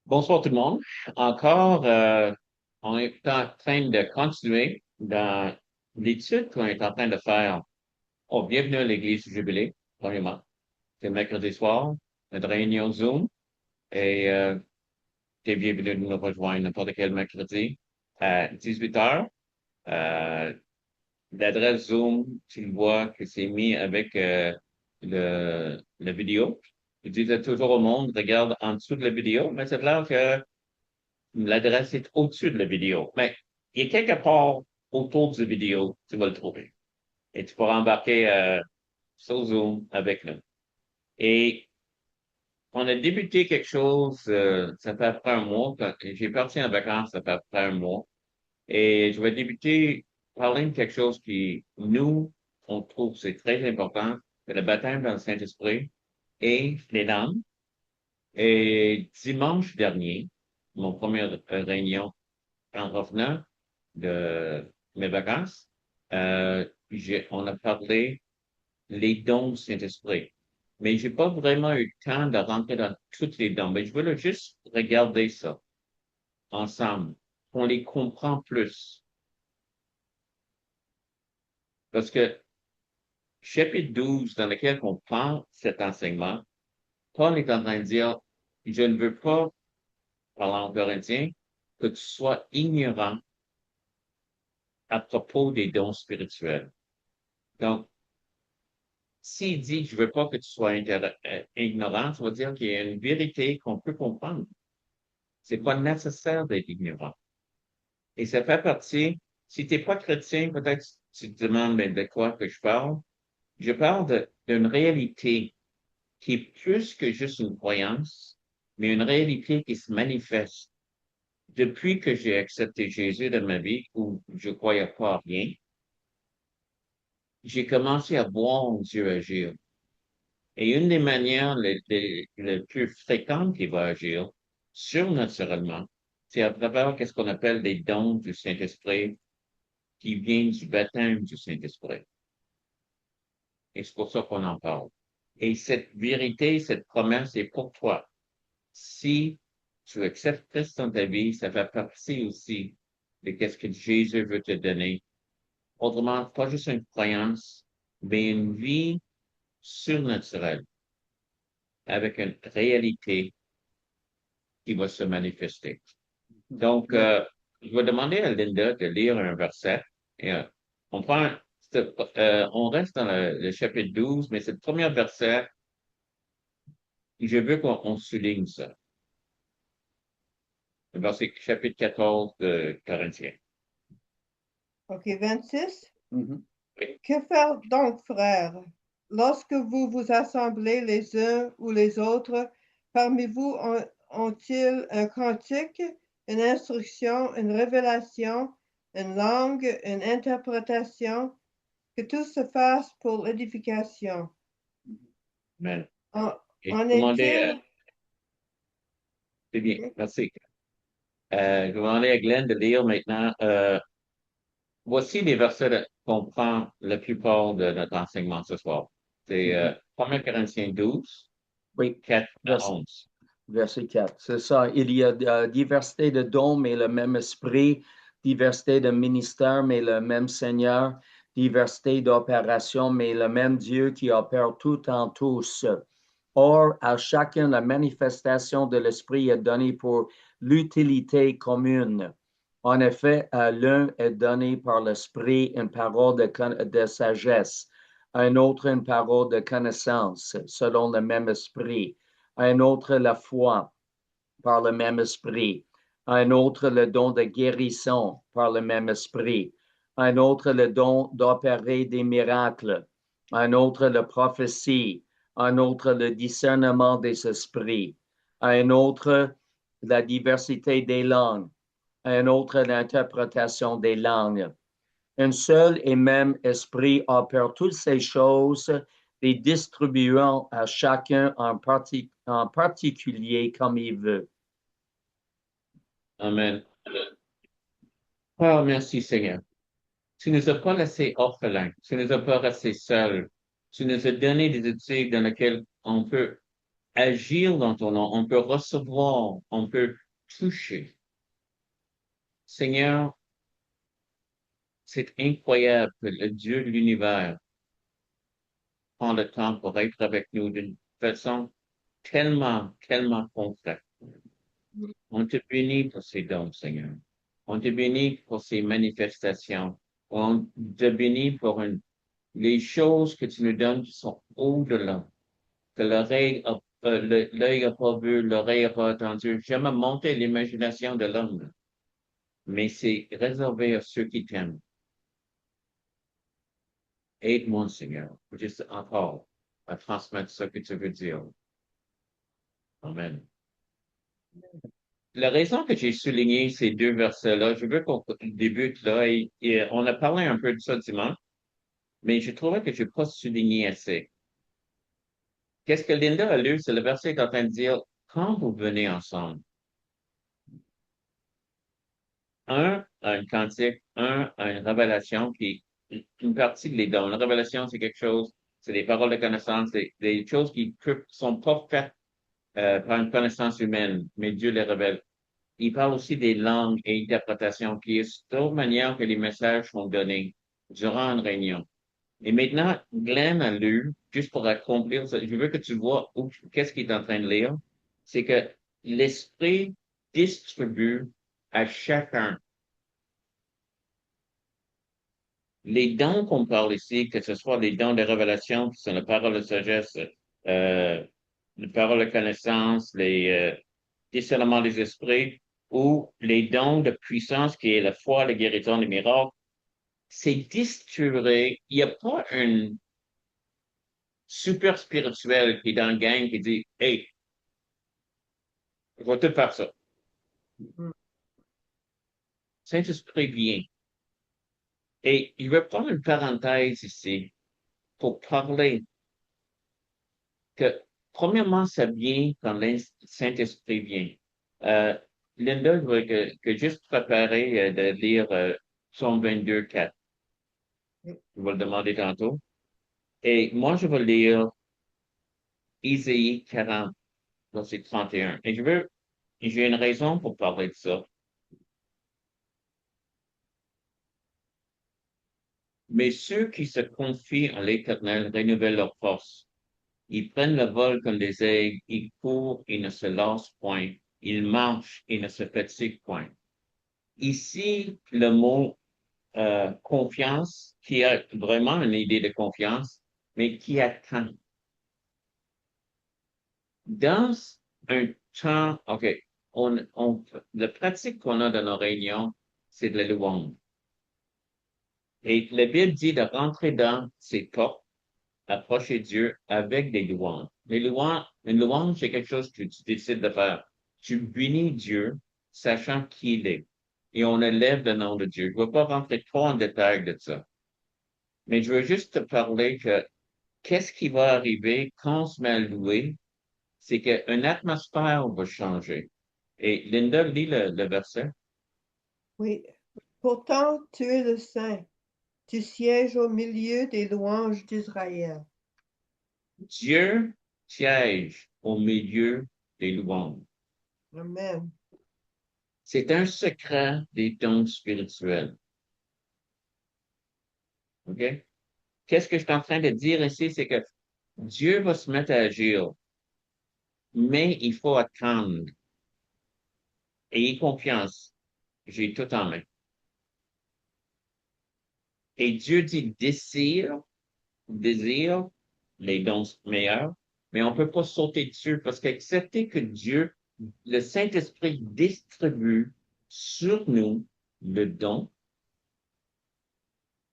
Bonsoir tout le monde. Encore, on est en train de continuer dans l'étude qu'on est en train de faire. Oh, bienvenue à l'Église du Jubilé, premièrement. C'est mercredi soir, notre réunion Zoom, et t'es bienvenu de nous rejoindre n'importe quel mercredi à 18 heures. Euh, L'adresse Zoom, tu le vois que c'est mis avec la vidéo. Je disais toujours au monde, regarde en dessous de la vidéo, mais c'est clair que l'adresse est au-dessus de la vidéo. Mais il y a quelque part autour de la vidéo, tu vas le trouver. Et tu pourras embarquer sur Zoom avec nous. Et on a débuté quelque chose, ça fait à peu près un mois. J'ai parti en vacances, ça fait à peu près un mois. Et je vais débuter parler de quelque chose qui, nous, on trouve c'est très important, c'est le baptême dans le Saint-Esprit et les langues. Et dimanche dernier, mon première réunion en revenant de mes vacances, on a parlé les dons du Saint-Esprit. Mais j'ai pas vraiment eu le temps de rentrer dans toutes les dons. Mais je voulais juste regarder ça ensemble. On les comprend plus. Parce que chapitre 12 dans lequel on prend cet enseignement, Paul est en train de dire, je ne veux pas, parlant en Corinthiens, que tu sois ignorant à propos des dons spirituels. Donc, s'il dit je veux pas que tu sois ignorant, ça veut dire qu'il y a une vérité qu'on peut comprendre. C'est pas nécessaire d'être ignorant. Et ça fait partie, si t'es pas chrétien, peut-être tu te demandes, mais de quoi que je parle? Je parle d'une réalité qui est plus que juste une croyance, mais une réalité qui se manifeste. Depuis que j'ai accepté Jésus dans ma vie, où je croyais pas à rien, j'ai commencé à voir Dieu agir. Et une des manières les plus fréquentes qu'il va agir surnaturellement, c'est à travers qu'est-ce qu'on appelle les dons du Saint-Esprit qui viennent du baptême du Saint-Esprit. Et c'est pour ça qu'on en parle. Et cette vérité, cette promesse est pour toi. Si tu acceptes Christ dans ta vie, ça fait partie aussi de qu'est-ce que Jésus veut te donner. Autrement, pas juste une croyance, mais une vie surnaturelle avec une réalité qui va se manifester. Donc, Ouais. je vais demander à Linda de lire un verset. Et, on prend, on reste dans le chapitre 12, mais c'est le premier verset. Je veux qu'on souligne ça. Le verset chapitre 14 de Corinthiens. OK, 26. Mhm. Oui. Que faire donc, frères, lorsque vous vous assemblez les uns ou les autres, parmi vous ont-ils un cantique, une instruction, une révélation, une langue, une interprétation, que tout se fasse pour l'édification? Amen. En, Et je en vais demander, est-il... c'est bien, merci. Je vais demander à Glenn de lire maintenant. Voici les versets qu'on prend la plupart de notre enseignement ce soir. C'est Mhm. 1 Corinthiens 12, Oui, 4 à vers- 11. verset 4. C'est ça. Il y a diversité de dons, mais le même esprit, diversité de ministères, mais le même Seigneur, diversité d'opérations, mais le même Dieu qui opère tout en tous. Or, à chacun, la manifestation de l'esprit est donnée pour l'utilité commune. En effet, à l'un est donné par l'esprit une parole de sagesse, à un autre une parole de connaissance, selon le même esprit, à un autre la foi par le même esprit, à un autre le don de guérison par le même esprit, à un autre le don d'opérer des miracles, à un autre la prophétie, à un autre le discernement des esprits, à un autre la diversité des langues, à un autre l'interprétation des langues. Un seul et même esprit opère toutes ces choses, les distribuant à chacun en particulier comme il veut. Amen. Oh, merci Seigneur. Tu ne nous as pas laissés orphelins. Tu ne nous as pas restés seuls. Tu nous as donné des études dans lesquelles on peut agir dans ton nom, on peut recevoir, on peut toucher. Seigneur, c'est incroyable que le Dieu de l'univers prend le temps pour être avec nous d'une façon tellement, tellement concrète. On te bénit pour ces dons, Seigneur. On te bénit pour ces manifestations. On te bénit pour les choses que tu nous donnes qui sont au-delà, que l'œil n'a pas vu, l'oreille n'a pas entendu, jamais monté l'imagination de l'homme, mais c'est réservé à ceux qui t'aiment. Aide-moi, Seigneur, juste encore à transmettre ce que tu veux dire. Amen. La raison que j'ai souligné ces deux versets-là, je veux qu'on débute là, et on a parlé un peu de ça dimanche, mais je trouvais que je n'ai pas souligné assez. Qu'est-ce que Linda a lu? C'est le verset qui est en train de dire, quand vous venez ensemble, un a une cantique, un a une révélation qui une partie de les dons. La révélation, c'est quelque chose, c'est des paroles de connaissance, c'est des choses qui sont pas faites par une connaissance humaine, mais Dieu les révèle. Il parle aussi des langues et interprétations, qui est d'autres manière que les messages sont donnés durant une réunion. Et maintenant, Glenn a lu, juste pour accomplir ça, je veux que tu vois qu'est-ce qu'il est en train de lire, c'est que l'Esprit distribue à chacun les dons qu'on parle ici, que ce soit les dons de révélation, qui sont la parole de sagesse, les paroles de connaissance, les discernements des esprits, ou les dons de puissance, qui est la foi, la guérison, les miracles, c'est distribué. Il n'y a pas une super spirituel qui est dans le gang qui dit, hey, je vais tout faire ça. Saint-Esprit vient. Et je vais prendre une parenthèse ici pour parler que, premièrement, ça vient quand le Saint-Esprit vient. Euh, Linda, je voudrais que juste préparer de lire Psaume 22, 4. Je vais le demander tantôt. Et moi, je vais lire Isaïe 40, verset 31. Et j'ai une raison pour parler de ça. Mais ceux qui se confient en l'Éternel renouvellent leur force. Ils prennent le vol comme des aigles, ils courent et ne se lassent point, ils marchent et ne se fatiguent point. Ici, le mot confiance, qui a vraiment une idée de confiance, mais qui attend. Dans un temps, OK, la pratique qu'on a dans nos réunions, c'est de la louange. Et la Bible dit de rentrer dans ses portes, approcher Dieu avec des louanges. Une louange, c'est quelque chose que tu décides de faire. Tu bénis Dieu, sachant qui il est. Et on élève le nom de Dieu. Je ne vais pas rentrer trop en détail de ça. Mais je veux juste te parler que qu'est-ce qui va arriver quand on se met à louer, c'est qu'une atmosphère va changer. Et Linda lit le verset. Oui. Pourtant, tu es le Saint. Tu sièges au milieu des louanges d'Israël. Dieu siège au milieu des louanges. Amen. C'est un secret des dons spirituels. OK? Qu'est-ce que je suis en train de dire ici? C'est que Dieu va se mettre à agir, mais il faut attendre. Ayez confiance. J'ai tout en main. Et Dieu dit désire les dons meilleurs, mais on ne peut pas sauter dessus parce qu'accepter que Dieu, le Saint-Esprit distribue sur nous le don,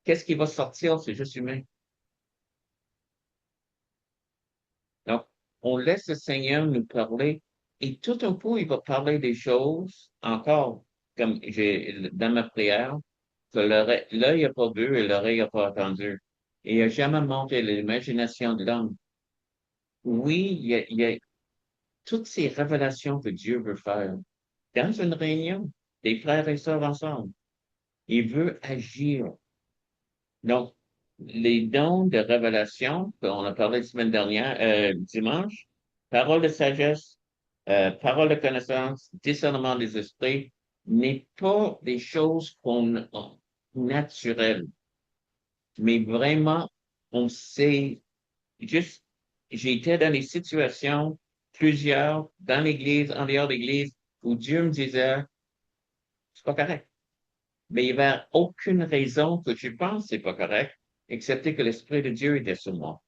qu'est-ce qui va sortir? C'est juste humain. Donc, on laisse le Seigneur nous parler et tout un coup, il va parler des choses encore, comme j'ai dans ma prière, que l'œil n'a pas vu et l'oreille n'a pas entendu. Et il n'a jamais monté l'imagination de l'homme. Oui, il y a toutes ces révélations que Dieu veut faire dans une réunion, des frères et sœurs ensemble. Il veut agir. Donc, les dons de révélation, on a parlé la semaine dernière, dimanche, parole de sagesse, parole de connaissance, discernement des esprits, n'est pas des choses qu'on naturelles, mais vraiment, on sait juste, j'ai été dans des situations, plusieurs, dans l'Église, en dehors de l'Église, où Dieu me disait, c'est pas correct. Mais il n'y avait aucune raison que je pense que c'est pas correct, excepté que l'Esprit de Dieu était sur moi.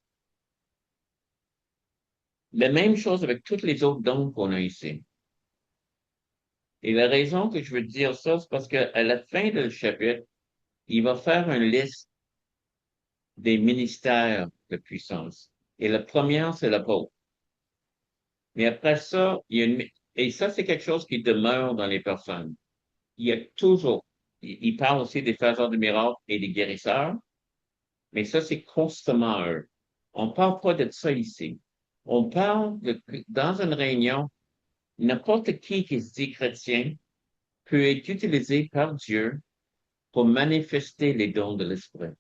La même chose avec tous les autres dons qu'on a ici. Et la raison que je veux dire ça, c'est parce qu'à la fin du chapitre, il va faire une liste des ministères de puissance. Et la première, c'est l'apôtre. Mais après ça, et ça, c'est quelque chose qui demeure dans les personnes. Il y a toujours, il parle aussi des faiseurs de miracles et des guérisseurs, mais ça, c'est constamment eux. On parle pas de ça ici. On parle dans une réunion, n'importe qui se dit chrétien peut être utilisé par Dieu pour manifester les dons de l'Esprit.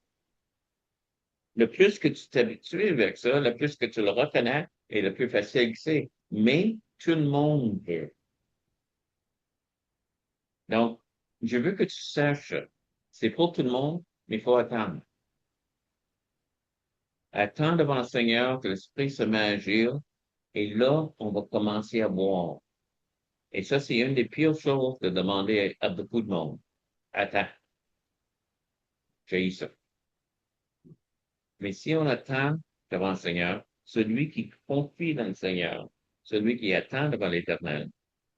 Le plus que tu t'habitues avec ça, le plus que tu le reconnais, et le plus facile que c'est. Mais tout le monde peut. Donc, je veux que tu saches, c'est pour tout le monde, mais il faut attendre. Attends devant le Seigneur que l'Esprit se met à agir, et là, on va commencer à voir. Et ça, c'est une des pires choses de demander à beaucoup de monde. Attends, j'ai ça. Mais si on attend devant le Seigneur, celui qui confie dans le Seigneur, celui qui attend devant l'Éternel,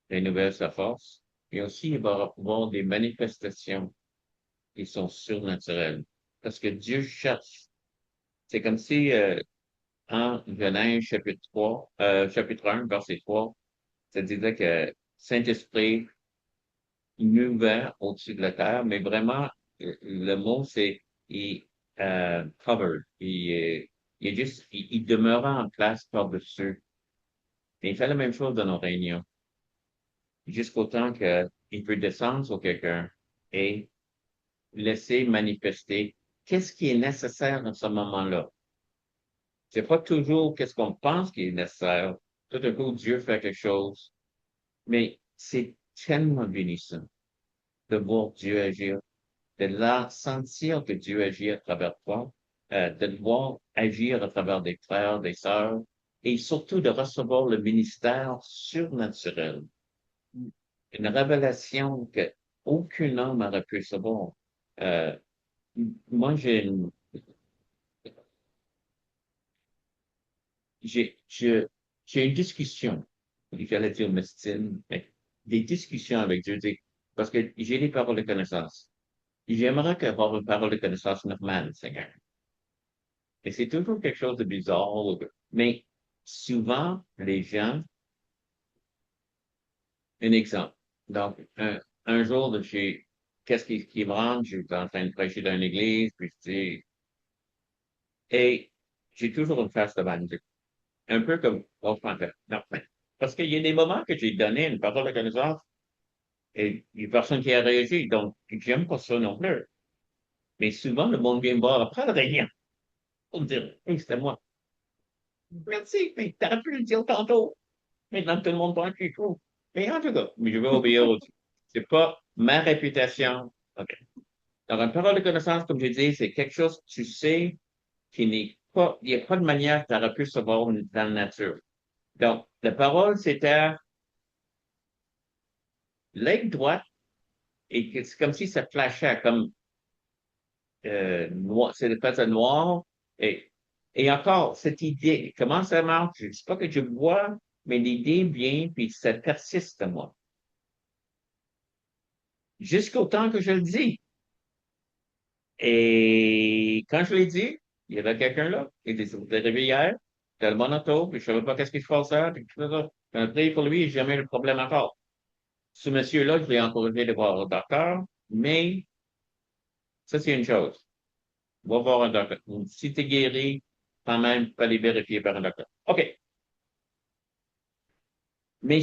renouvelle sa force, et aussi il va avoir des manifestations qui sont surnaturelles. Parce que Dieu cherche. C'est comme si en Genèse chapitre 3, chapitre 1, verset 3, ça disait que Saint-Esprit mouvait au-dessus de la terre, mais vraiment, le mot, c'est il covered. Il est juste, il demeura en place par-dessus. Et il fait la même chose dans nos réunions. Jusqu'au temps qu'il peut descendre sur quelqu'un et laisser manifester qu'est-ce qui est nécessaire dans ce moment-là. C'est pas toujours qu'est-ce qu'on pense qui est nécessaire. Tout à coup, Dieu fait quelque chose. Mais c'est tellement bénissant de voir Dieu agir, de là sentir que Dieu agit à travers toi, de le voir agir à travers des frères, des sœurs, et surtout de recevoir le ministère surnaturel. Une révélation que aucun homme n'aurait pu savoir. Euh, moi, j'ai une discussion, j'allais dire Mestine, mais des discussions avec Dieu, parce que j'ai des paroles de connaissance. J'aimerais avoir une parole de connaissance normale, Seigneur. Et c'est toujours quelque chose de bizarre, mais souvent, les gens, un exemple. Donc, un jour, qu'est-ce qui me rend? J'étais en train de prêcher dans une église, puis je dis, et j'ai toujours une face devant Dieu. Un peu comme, oh, je pensais, non, mais, parce qu'il y a des moments que j'ai donné une parole de connaissance et il y a personne qui a réagi, donc j'aime pas ça non plus. Mais souvent, le monde vient me voir après le réunion pour me dire, hey, c'était moi. Merci, mais t'aurais pu le dire tantôt. Maintenant, tout le monde pense qu'il faut. Mais en tout cas, mais je vais obéir aussi. C'est pas ma réputation. OK. Donc, une parole de connaissance, comme je dis, c'est quelque chose que tu sais qui n'est pas, il n'y a pas de manière que tu aurais pu savoir dans la nature. Donc, la parole, c'était l'œil droit et c'est comme si ça flashait, comme noir, c'est le fait noir. Et, et encore, cette idée, comment ça marche? Je ne dis pas que je vois, mais l'idée vient, puis ça persiste à moi. Jusqu'au temps que je le dis. Et quand je l'ai dit, il y avait quelqu'un là, il était arrivé hier, c'était le bon auto, puis je savais pas qu'est-ce qu'il faisait, puis tout ça. J'ai prié pour lui, j'ai jamais eu le problème encore. Ce monsieur-là, je l'ai encouragé de voir le docteur, mais ça, c'est une chose. Va voir un docteur. Si tu es guéri, quand même, pas les vérifier par un docteur. OK. Mais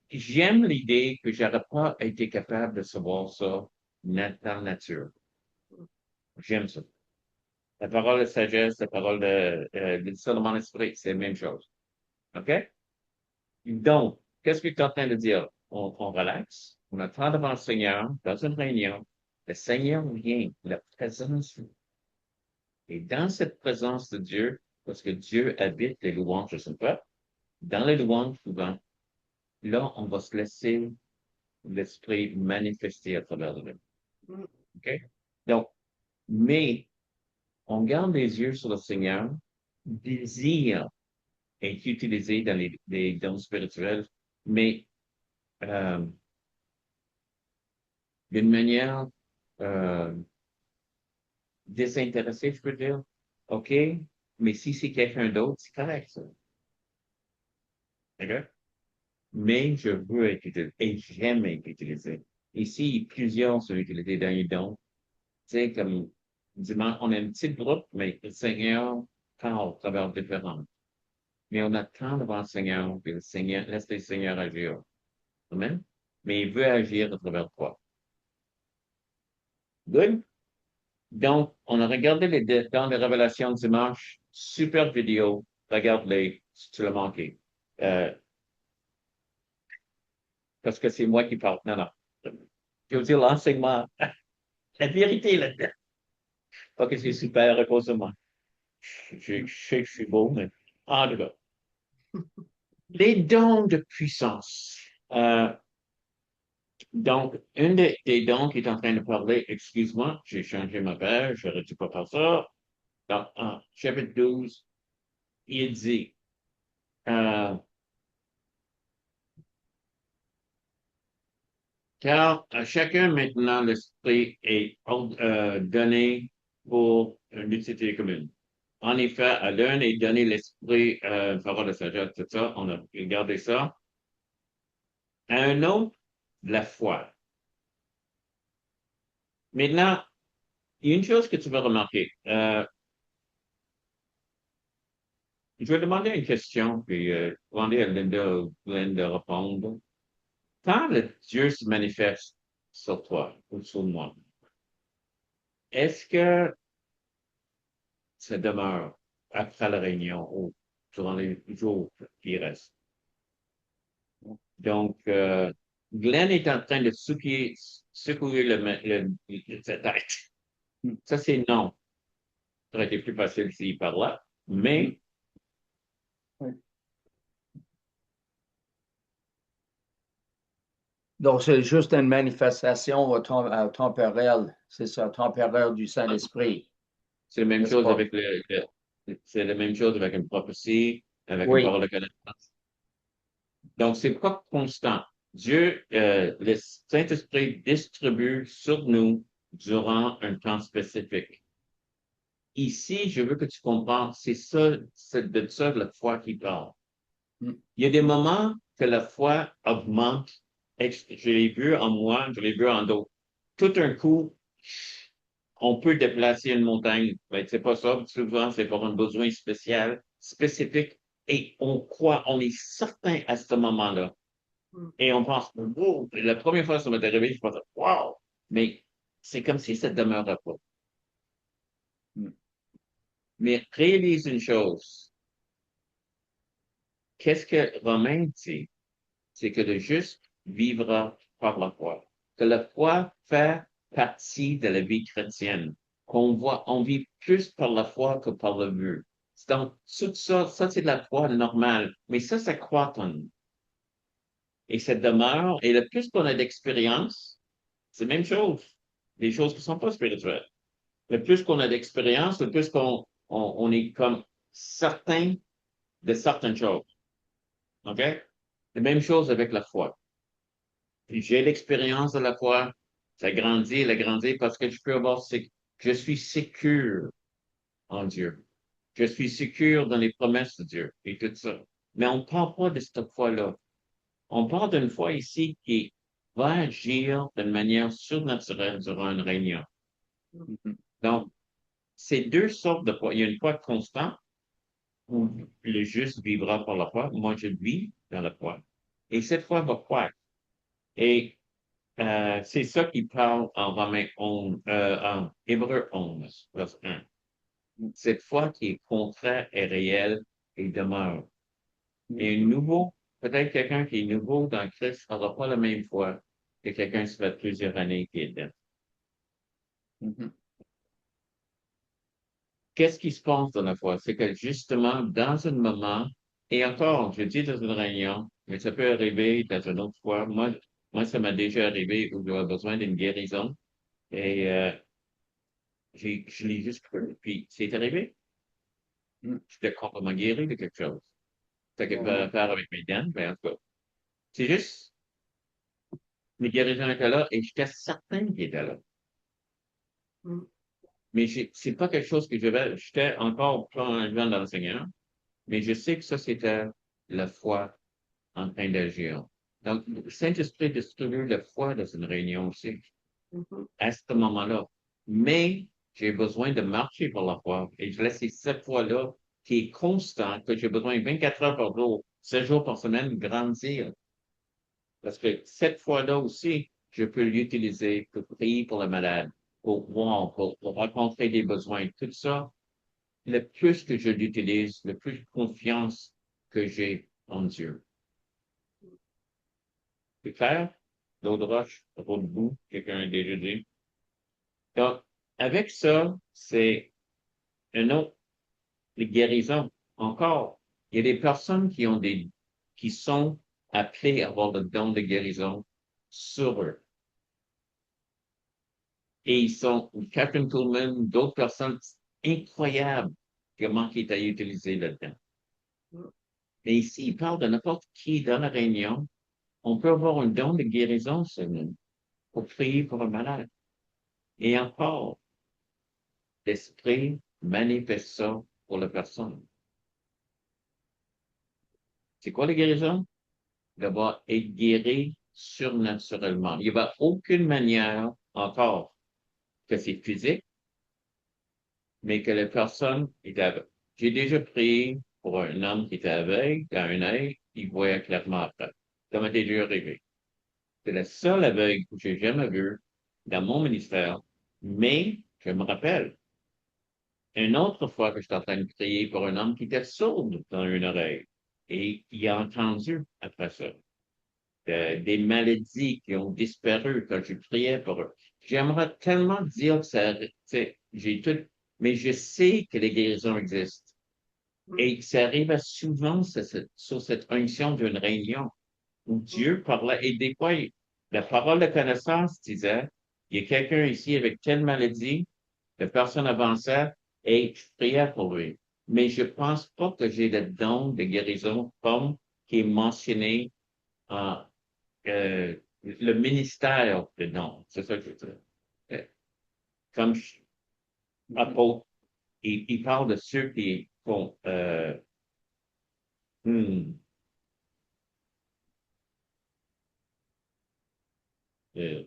j'aime l'idée que j'aurais pas été capable de savoir ça dans la nature. J'aime ça. La parole de sagesse, la parole de discernement d'esprit, c'est la même chose. OK? Donc, qu'est-ce que tu es en train de dire? On relaxe, on attend devant le Seigneur, dans une réunion, le Seigneur vient, la présence. Et dans cette présence de Dieu, parce que Dieu habite les louanges de son peuple, dans les louanges, souvent, là, on va se laisser l'Esprit manifester à travers nous. Mm. OK? Donc, mais on garde les yeux sur le Seigneur, désir est utilisé dans les dons spirituels, mais euh, d'une manière euh, désintéressée, je peux dire. OK? Mais si c'est quelqu'un d'autre, c'est correct, ça. OK? Mais je veux être utilisé et j'aime être utilisé. Ici, plusieurs sont utilisés dans les dons. Tu sais, comme dimanche, on a un petit groupe, mais le Seigneur parle à travers différents. Mais on attend devant le Seigneur, puis le Seigneur, laisse le Seigneur agir. Amen? Mais il veut agir à travers toi. Good? Donc, on a regardé dans les révélations dimanche. Super vidéo. Regarde-les si tu l'as manqué. Euh, parce que c'est moi qui parle. Non, non. Je veux dire l'enseignement. La vérité là-dedans. Pas que c'est super à cause de moi. Je sais que je suis beau, mais en tout cas. Les dons de puissance. Donc, des dons qui est en train de parler, excuse-moi, j'ai changé ma page, j'aurais dû pas faire ça. Dans chapitre 12, il dit, euh, car à chacun maintenant l'esprit est donné pour une utilité commune. En effet, à l'un est donné l'esprit, parole de sagesse, tout ça, on a regardé ça. À un autre, la foi. Maintenant, il y a une chose que tu vas remarquer. Je vais demander une question, puis demander à Linda ou Glenn de répondre. Quand le Dieu se manifeste sur toi ou sur moi, est-ce que ça demeure après la réunion ou durant les jours qui restent? Donc, Glenn est en train de secouer sa tête. Ça, c'est non. Ça aurait été plus facile s'il parlait, mais Oui. Donc, c'est juste une manifestation temporelle, c'est ça, temporaire du Saint-Esprit, c'est la même n'est-ce chose pas? avec c'est la même chose avec une prophétie, avec une Oui, parole de connaissance. Donc, c'est pas constant. Dieu, le Saint-Esprit distribue sur nous durant un temps spécifique. Ici, je veux que tu comprennes, c'est ça, c'est de ça la foi qui parle. Mm. Il y a des moments que la foi augmente. Je l'ai vu en moi, je l'ai vu en d'autres. Tout un coup, on peut déplacer une montagne. Ben, c'est pas ça. Souvent, c'est pour un besoin spécial, spécifique. Et on croit, on est certain à ce moment-là. Mm. Et on pense, wow, la première fois que ça m'est arrivé, je pensais, wow! Mais c'est comme si ça ne demeurait pas. Mm. Mais réalise une chose. Qu'est-ce que Romain dit? C'est que le juste vivra par la foi. Que la foi fait partie de la vie chrétienne. Qu'on voit, on vit plus par la foi que par le vue. Donc, tout ça, ça c'est de la foi normale. Mais ça croît en nous. Et ça demeure. Et le plus qu'on a d'expérience, c'est la même chose. Des choses qui ne sont pas spirituelles. Le plus qu'on a d'expérience, le plus on est comme certain de certaines choses. OK? La même chose avec la foi. J'ai l'expérience de la foi. Ça grandit, elle a grandi parce que je peux avoir, je suis sécure en Dieu. Je suis sécure dans les promesses de Dieu et tout ça. Mais on ne parle pas de cette foi-là. On parle d'une foi ici qui va agir d'une manière surnaturelle durant une réunion. Mhm. Donc, c'est deux sortes de foi. Il y a une foi constante où le juste vivra par la foi. Moi, je vis dans la foi. Et cette foi va croître. Et c'est ça qui parle en Romains 11, en Hébreu 11, verset 1. Cette foi qui est contraire est réelle et demeure. Et un nouveau peut-être quelqu'un qui est nouveau dans le Christ n'aura pas la même foi que quelqu'un qui fait plusieurs années qui est dedans. Mhm. Qu'est-ce qui se passe dans la foi? C'est que justement, dans un moment, et encore, je dis dans une réunion, mais ça peut arriver dans une autre fois. Moi, ça m'a déjà arrivé où j'avais besoin d'une guérison et je l'ai juste cru. Puis c'est arrivé. Mm. J'étais complètement guéri de quelque chose. Ça a quelque chose Wow. à faire avec mes dents, mais en tout cas, c'est juste, mes guérisons étaient là et j'étais certain qu'ils étaient là. Mm. Mais c'est pas quelque chose que j'étais encore pas un jeune dans le Seigneur, mais je sais que ça, c'était la foi en train d'agir. Donc, le Saint-Esprit distribue la foi dans une réunion aussi, Mhm. à ce moment-là. Mais j'ai besoin de marcher par la foi et je laisse cette foi-là qui est constante, que j'ai besoin 24 heures par jour, 7 jours par semaine, grandir. Parce que cette fois-là aussi, je peux l'utiliser pour prier pour le malade, pour voir, pour rencontrer des besoins. Tout ça, le plus que je l'utilise, le plus de confiance que j'ai en Dieu. C'est clair? L'eau de roche, l'eau de boue, quelqu'un a déjà dit. Donc, avec ça, c'est un autre, les guérisons. Encore, il y a des personnes qui sont appelées à avoir le don de guérison sur eux. Et ils sont, Catherine Kuhlman, d'autres personnes incroyables comment qui est à utiliser là-dedans. Mais ici, il parle de n'importe qui dans la réunion. On peut avoir un don de guérison sur nous pour prier pour un malade. Et encore, l'esprit manifeste ça pour la personne. C'est quoi la guérison? D'abord, être guéri surnaturellement. Il n'y a aucune manière encore que c'est physique, mais que la personne est aveugle. J'ai déjà prié pour un homme qui était aveugle, dans un œil, il voyait clairement après. Ça m'est déjà arrivé. C'est le seul aveugle que j'ai jamais vu dans mon ministère, mais je me rappelle, une autre fois que j'étais en train de prier pour un homme qui était sourd dans une oreille, et il a entendu après ça. Des maladies qui ont disparu quand je priais pour eux. J'aimerais tellement dire que ça, tu sais, j'ai tout, mais je sais que les guérisons existent. Et ça arrive souvent sur cette onction d'une réunion où Dieu parlait, et des fois, la parole de connaissance disait, il y a quelqu'un ici avec telle maladie, la personne avançait et je priais pour lui. Mais je pense pas que j'ai le don de guérison comme qui est mentionné en le ministère de dons. C'est ça que je veux dire. Euh, Comme apôtre, il parle de ceux qui font hmm, euh,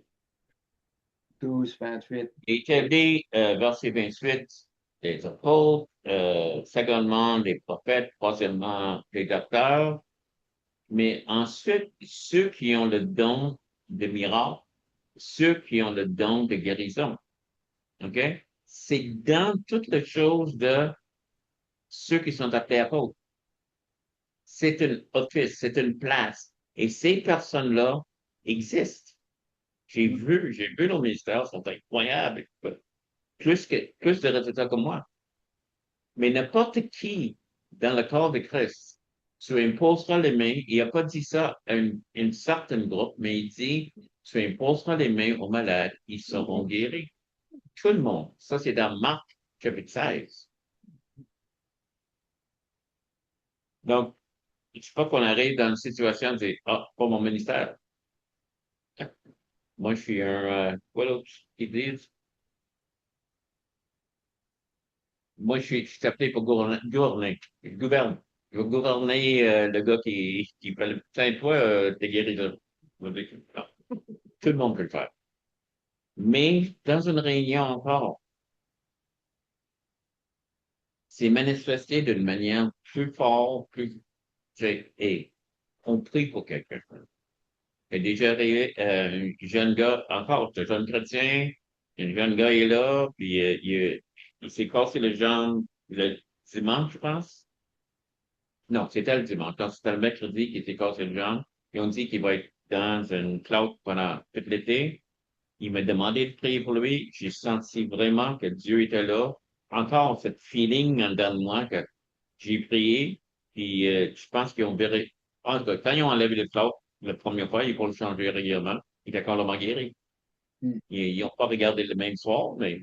12, 28. établit, verset 28, les apôtres, secondement, les prophètes, troisièmement, les docteurs, mais ensuite, ceux qui ont le don de miracle, ceux qui ont le don de guérison. OK? C'est dans toutes les choses de ceux qui sont appelés apôtres. C'est un office, c'est une place. Et ces personnes-là existent. J'ai vu nos ministères, sont incroyables. Plus de résultats que moi. Mais n'importe qui dans le corps de Christ, tu imposeras les mains. Il n'a pas dit ça à une certaine groupe, mais il dit, tu imposeras les mains aux malades, ils seront guéris. Tout le monde. Ça, c'est dans Marc, chapitre 16. Donc, il ne faut pas qu'on arrive dans une situation de dire, ah, pas mon ministère. Moi, je suis quoi d'autre qu'ils disent? Moi, je suis appelé pour gouverner. Je gouverne. Je vais gouverner le gars qui fait le putain de toi, t'es guéri de. Je vais dire, non, tout le monde peut le faire. Mais dans une réunion encore, c'est manifesté d'une manière plus forte, plus. Et on prie pour quelqu'un. Il y a déjà arrivé un jeune gars, encore, c'est un jeune chrétien, un jeune gars est là, puis il s'est cassé les jambes le dimanche, je pense. Non, c'était le dimanche. Donc, c'était le mercredi qui était cassé le jambe. Ils ont dit qu'il va être dans une cloud pendant tout l'été. Il m'a demandé de prier pour lui. J'ai senti vraiment que Dieu était là. Encore cette feeling en dedans de moi que j'ai prié. Puis je pense qu'ils ont verré. En tout cas, quand ils ont enlevé le cloud, la première fois, ils vont le changer régulièrement. Il est complètement guéri. Mm. Ils n'ont pas regardé le même soir, mais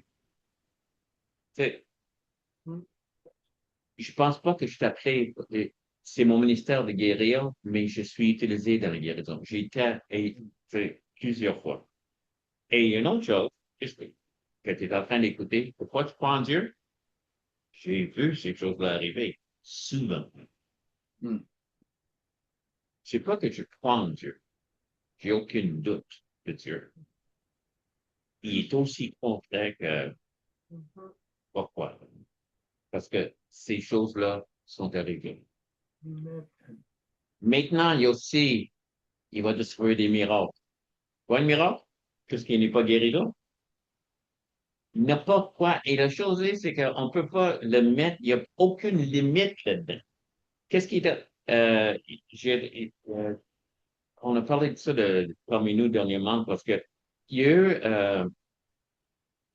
tu sais, je pense pas que je suis appelé. C'est mon ministère de guérir, mais je suis utilisé dans la guérison. J'ai été et, tu sais, plusieurs fois. Et il y a une autre chose que tu es en train d'écouter. Pourquoi tu crois en Dieu? J'ai vu ces choses-là arriver souvent. Mm. C'est pas que je crois en Dieu. J'ai aucun doute de Dieu. Il est aussi concret que pourquoi? Parce que ces choses-là sont arrivées. Maintenant, il y a aussi, il va détruire des miracles. Quoi, un miracle? Tout ce qui n'est pas guéri là? N'importe quoi. Et la chose est, c'est qu'on ne peut pas le mettre, il n'y a aucune limite là-dedans. Qu'est-ce qui est, on a parlé de ça parmi nous dernièrement parce que il y a eu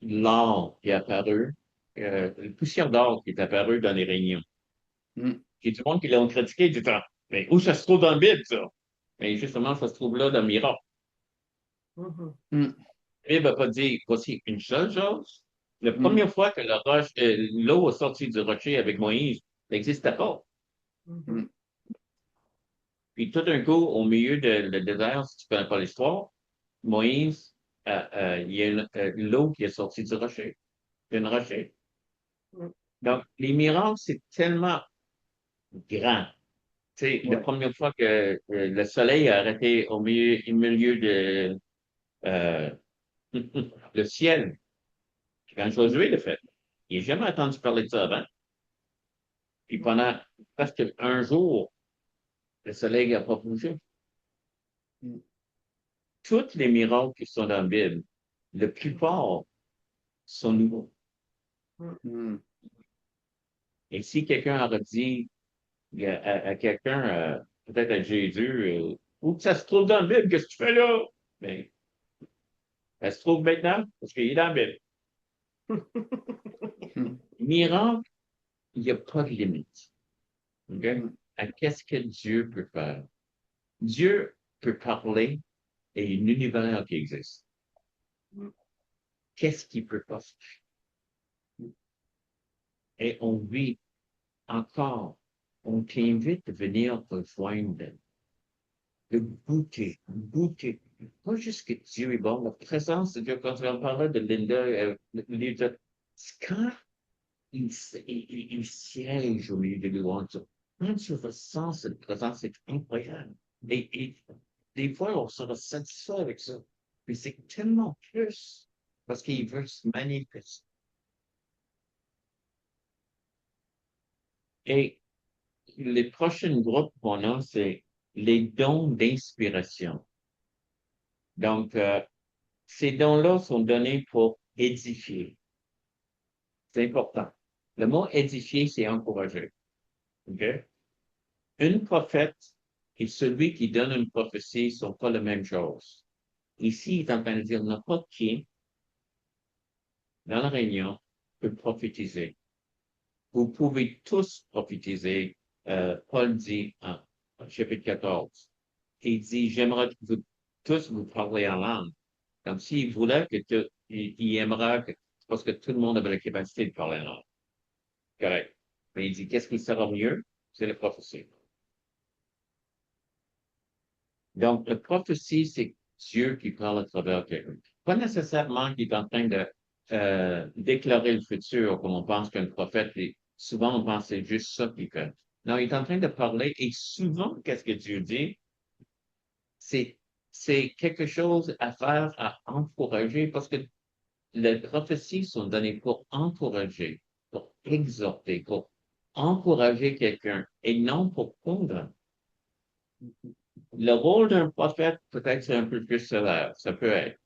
l'or qui est apparu, une poussière d'or qui est apparue dans les réunions. Mm. Et tout le monde qui l'ont critiqué du temps. Mais où ça se trouve dans le Bible, ça? Mais justement, ça se trouve là dans le miracle. Mm. La Bible n'a pas dit voici une seule chose. La Mm. première fois que l'eau est sortie du rocher avec Moïse, ça n'existait pas. Mm. Puis tout d'un coup, au milieu du désert, si tu ne connais pas l'histoire, Moïse, il y a l'eau qui est sortie du rocher. Une rocher. Donc, les miracles, c'est tellement grand. Tu sais, la Ouais. première fois que le soleil a arrêté au milieu de euh, le ciel, quand Mm. Josué l'a fait, il n'a jamais entendu parler de ça avant. Puis pendant presque un jour, le soleil n'a pas bougé. Mm. Tous les miracles qui sont dans la Bible, la plupart sont nouveaux. Mm. Et si quelqu'un aurait dit à quelqu'un, peut-être à Jésus, où que ça se trouve dans la Bible, qu'est-ce que tu fais là? Mais ça se trouve maintenant, parce qu'il est dans la Bible. Mm. Miracle, il n'y a pas de limite. OK? Mm. À qu'est-ce que Dieu peut faire? Dieu peut parler et un univers qui existe. Qu'est-ce qu'il peut pas faire? Et on vit encore. On t'invite à venir rejoindre, de goûter. Pas juste que Dieu est bon, la présence de Dieu, quand on parlait de Linda, quand il siège au milieu de louanges, quand tu ressens cette présence, c'est incroyable. Et des fois, on se satisfait avec ça. Mais c'est tellement plus parce qu'il veut se manifester. Et les prochains groupes qu'on a, c'est les dons d'inspiration. Donc, ces dons-là sont donnés pour édifier. C'est important. Le mot édifier, c'est encourager. OK? Une prophète et celui qui donne une prophétie ne sont pas la même chose. Ici, il est en train de dire n'importe qui, dans la réunion, peut prophétiser. Vous pouvez tous prophétiser. Paul dit en chapitre 14. Il dit, j'aimerais que vous tous vous parler en langue. Comme s'il voulait il aimerait que, parce que tout le monde avait la capacité de parler en langue. Correct. Mais il dit, qu'est-ce qui sera mieux? C'est la prophétie. Donc, la prophétie, c'est Dieu qui parle à travers quelqu'un. Pas nécessairement qu'il est en train de déclarer le futur, comme on pense qu'un prophète, souvent on pense que c'est juste ça qu'il fait. Non, il est en train de parler et souvent, qu'est-ce que Dieu dit? C'est, c'est quelque chose à faire, à encourager, parce que les prophéties sont données pour encourager, pour exhorter, pour encourager quelqu'un et non pour convaincre. Le rôle d'un prophète, peut-être c'est un peu plus sévère, ça peut être.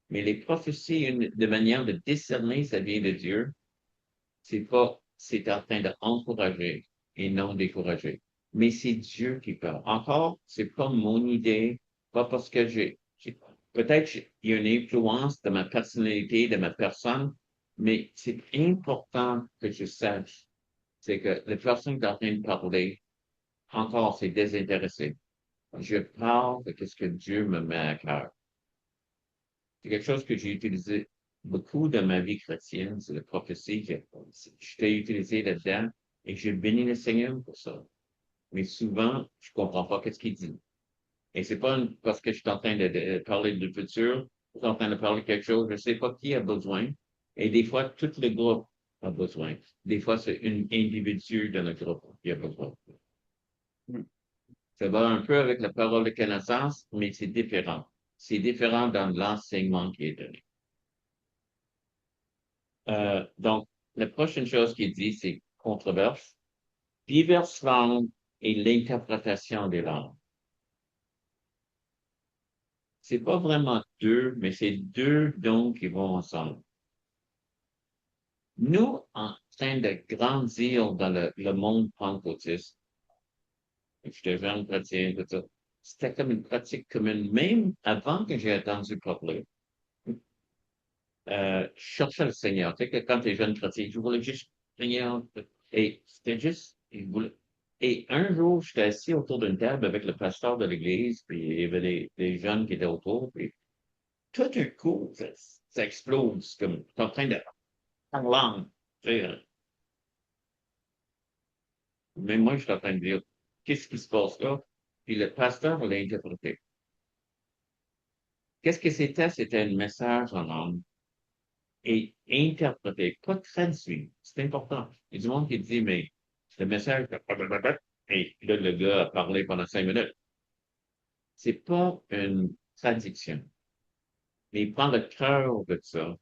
Mais les prophéties, de manière de discerner ça vient de Dieu, c'est pas, c'est en train d'encourager. et non découragé. Mais c'est Dieu qui parle. Encore, c'est pas mon idée, pas parce que peut-être il y a une influence de ma personnalité, de ma personne, mais c'est important que je sache, c'est que la personne qui est en train de parler, encore, c'est désintéressé. Je parle de ce que Dieu me met à cœur. C'est quelque chose que j'ai utilisé beaucoup dans ma vie chrétienne, c'est la prophétie. Je t'ai utilisé là-dedans et j'ai béni le Seigneur pour ça. Mais souvent, je comprends pas qu'est-ce qu'il dit. Et c'est pas parce que je suis en train de parler du futur, je suis en train de parler de quelque chose, je sais pas qui a besoin. Et des fois, tout le groupe a besoin. Des fois, c'est un individu dans le groupe qui a besoin. Ça va un peu avec la parole de connaissance, mais c'est différent. C'est différent dans l'enseignement qui est donné. Donc, la prochaine chose qu'il dit, c'est controverse, diverses langues et l'interprétation des langues. C'est pas vraiment deux, mais c'est deux dons qui vont ensemble. Nous, en train de grandir dans le monde pentecôtiste, j'étais jeune chrétien, tout ça, c'était comme une pratique commune, même avant que j'ai entendu parler. Je cherchais le Seigneur. Tu sais que quand tu es jeune chrétien, je voulais juste Seigneur. Et c'était juste, et un jour, j'étais assis autour d'une table avec le pasteur de l'église, puis il y avait des jeunes qui étaient autour, puis tout d'un coup, ça explose, comme, t'es en train de parler langue. Tu sais, mais moi, je suis en train de dire, qu'est-ce qui se passe là? Puis le pasteur l'a interprété. Qu'est-ce que c'était? C'était un message en langue et interprété, pas traduit. C'est important. Il y a du monde qui dit, mais le message, et là, le gars a parlé pendant 5 minutes. C'est pas une traduction. Mais il prend le cœur de ça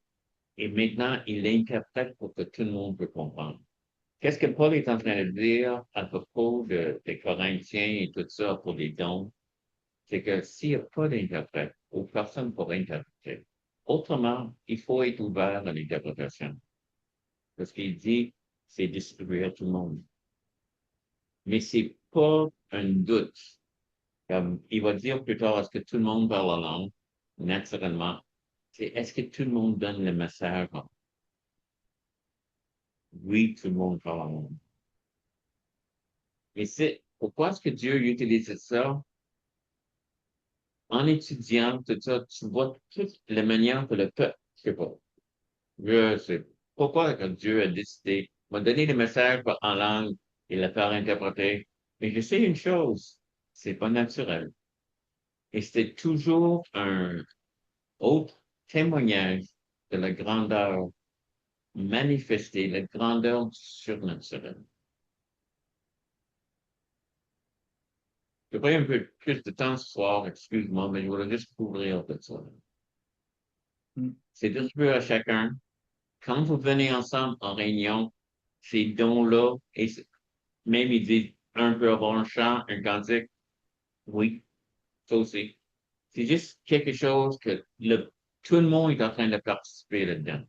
et maintenant, il l'interprète pour que tout le monde peut comprendre. Qu'est-ce que Paul est en train de dire à propos des Corinthiens et tout ça pour les dons? C'est que s'il n'y a pas d'interprète, ou personne pour interpréter, autrement, il faut être ouvert à l'interprétation. Parce qu'il dit, c'est distribué à tout le monde. Mais c'est pas un doute. Comme il va dire plus tard, est-ce que tout le monde parle la langue? Naturellement. C'est est-ce que tout le monde donne le message? Oui, tout le monde parle la langue. Mais c'est pourquoi est-ce que Dieu utilise ça? En étudiant tout ça, tu vois toute la manière que le peuple, je sais pas, je sais pourquoi que Dieu a décidé, m'a donné le message en langue et le faire interpréter. Mais je sais une chose, c'est pas naturel. Et c'était toujours un autre témoignage de la grandeur manifestée, la grandeur du surnaturel. Je vais un peu plus de temps ce soir, excuse-moi, mais je voulais juste couvrir tout ça. C'est distribué à chacun. Quand vous venez ensemble en réunion, ces dons-là, et même ils disent un peu avoir un chant, un cantique, oui, ça aussi. C'est juste quelque chose que tout le monde est en train de participer là-dedans.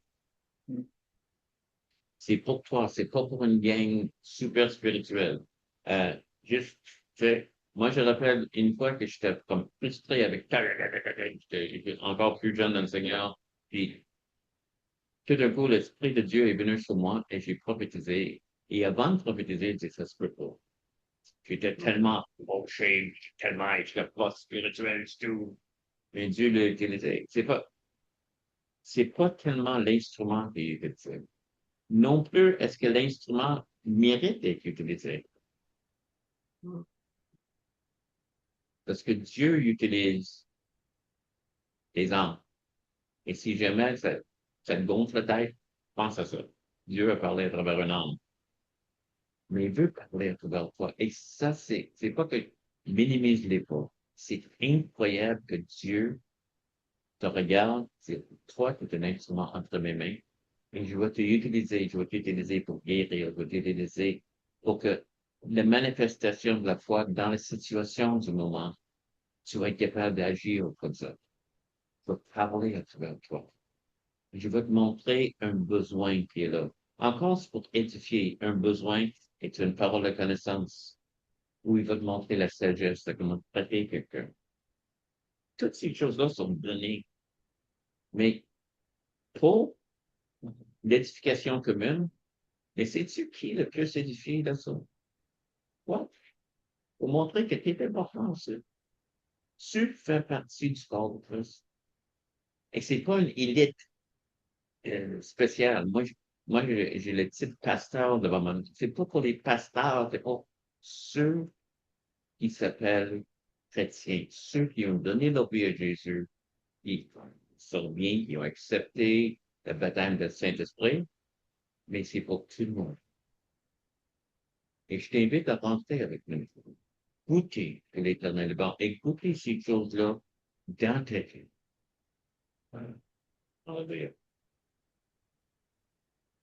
C'est pour toi, c'est pas pour une gang super spirituelle. Juste, tu sais, moi je rappelle une fois que j'étais comme frustré avec j'étais encore plus jeune dans le Seigneur, puis tout d'un coup, l'Esprit de Dieu est venu sur moi et j'ai prophétisé. Et avant de prophétiser, j'ai dit, ça se peut pas. J'étais tellement fauché, tellement, j'étais pas spirituel du tout. Mais Dieu l'a utilisé. C'est pas tellement l'instrument qui est utilisé. Non plus, est-ce que l'instrument mérite d'être utilisé? Parce que Dieu utilise les âmes. Et si jamais ça te gonfle la tête, pense à ça. Dieu a parlé à travers un âme. Mais il veut parler à travers toi. Et ça, c'est pas que minimise-les pas. C'est incroyable que Dieu te regarde, c'est toi qui es un instrument entre mes mains, et je vais t'utiliser pour guérir, je vais t'utiliser pour que la manifestation de la foi dans la situation du moment, tu vas être capable d'agir comme ça. Je vais parler à travers toi. Je vais te montrer un besoin qui est là. Encore, c'est pour édifier un besoin est une parole de connaissance où il va te montrer la sagesse de comment traiter quelqu'un. Toutes ces choses-là sont données. Mais pour l'édification commune, mais sais-tu qui est le plus édifié de ça? Quoi? Pour montrer que tu es important, ça. Tu fais partie du corps de Christ. Et c'est pas une élite spéciale. Moi, j'ai le titre pasteur devant moi. C'est pas pour les pasteurs, c'est pour ceux qui s'appellent chrétiens, ceux qui ont donné leur vie à Jésus, qui sont bien, qui ont accepté le baptême du Saint-Esprit, mais c'est pour tout le monde. Et je t'invite à rentrer avec nous. Goûter que l'Éternel est bon et goûter ces choses-là dans ta vie. Alléluia.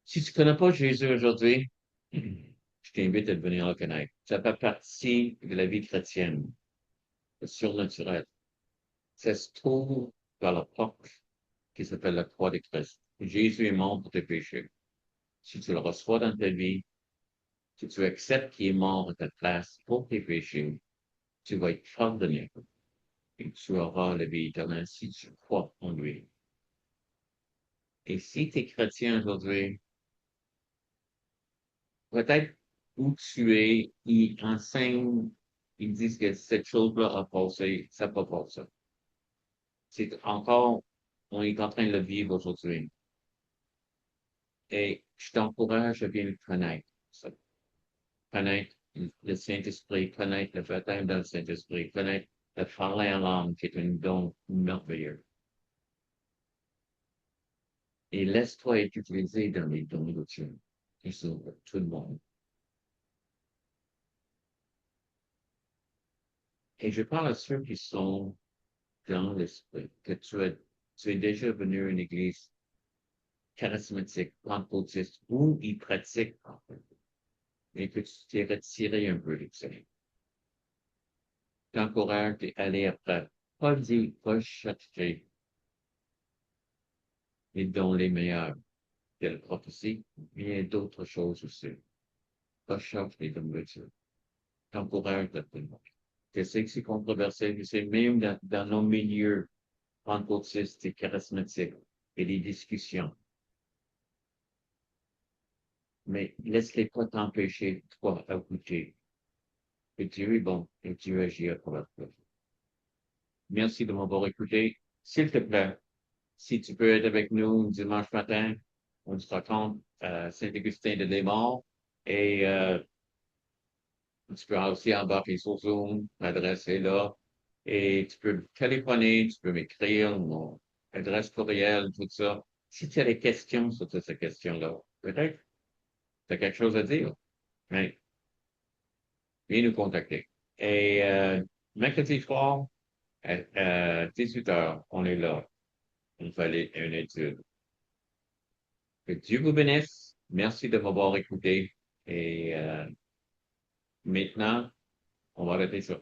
Si tu ne connais pas Jésus aujourd'hui, je t'invite à venir le connaître. Ça fait partie de la vie chrétienne, le surnaturel. Ça se trouve dans la porte qui s'appelle la croix de Christ. Jésus est mort pour tes péchés. Si tu le reçois dans ta vie, si tu acceptes qu'il est mort à ta place pour tes péchés, tu vas être pardonné et tu auras la vie éternelle si tu crois en lui. Et si tu es chrétien aujourd'hui, peut-être où tu es, ils enseignent, ils disent que cette chose-là a passé, ça n'a pas passé. C'est encore, on est en train de le vivre aujourd'hui. Et je t'encourage à bien le connaître. Ça. Connaître le Saint-Esprit, connaître le baptême dans le Saint-Esprit, connaître le parler en langue, qui est un don merveilleux. Et laisse-toi être utilisé dans les dons de Dieu, qui sont pour tout le monde. Et je parle à ceux qui sont dans l'esprit, que tu es déjà venu à une église charismatique, pentecôtiste, où ils pratiquent, et que tu t'es retiré un peu de ça. T'encourage à aller après. Pas dire, pas chercher les dons les meilleurs. Il y a la prophétie, mais il y a d'autres choses aussi. Pas chercher les dons de Dieu. T'encourage à tout le monde. Je sais que c'est controversé, je sais même dans nos milieux pentecôtistes et charismatiques, et les discussions. Mais laisse-les pas t'empêcher, toi, à goûter. Que Dieu est bon et Dieu agit à travers toi. Merci de m'avoir écouté. S'il te plaît, si tu peux être avec nous dimanche matin, on se rencontre à Saint-Augustin de Desmaures et tu peux aussi embarquer sur Zoom, l'adresse est là. Et tu peux me téléphoner, tu peux m'écrire, mon adresse courriel, tout ça. Si tu as des questions sur toutes ces questions-là, peut-être tu as quelque chose à dire, mais viens nous contacter. Et mercredi soir, à 18 heures, on est là. On fait une étude. Que Dieu vous bénisse. Merci de m'avoir écouté. Et maintenant, on va arrêter ça.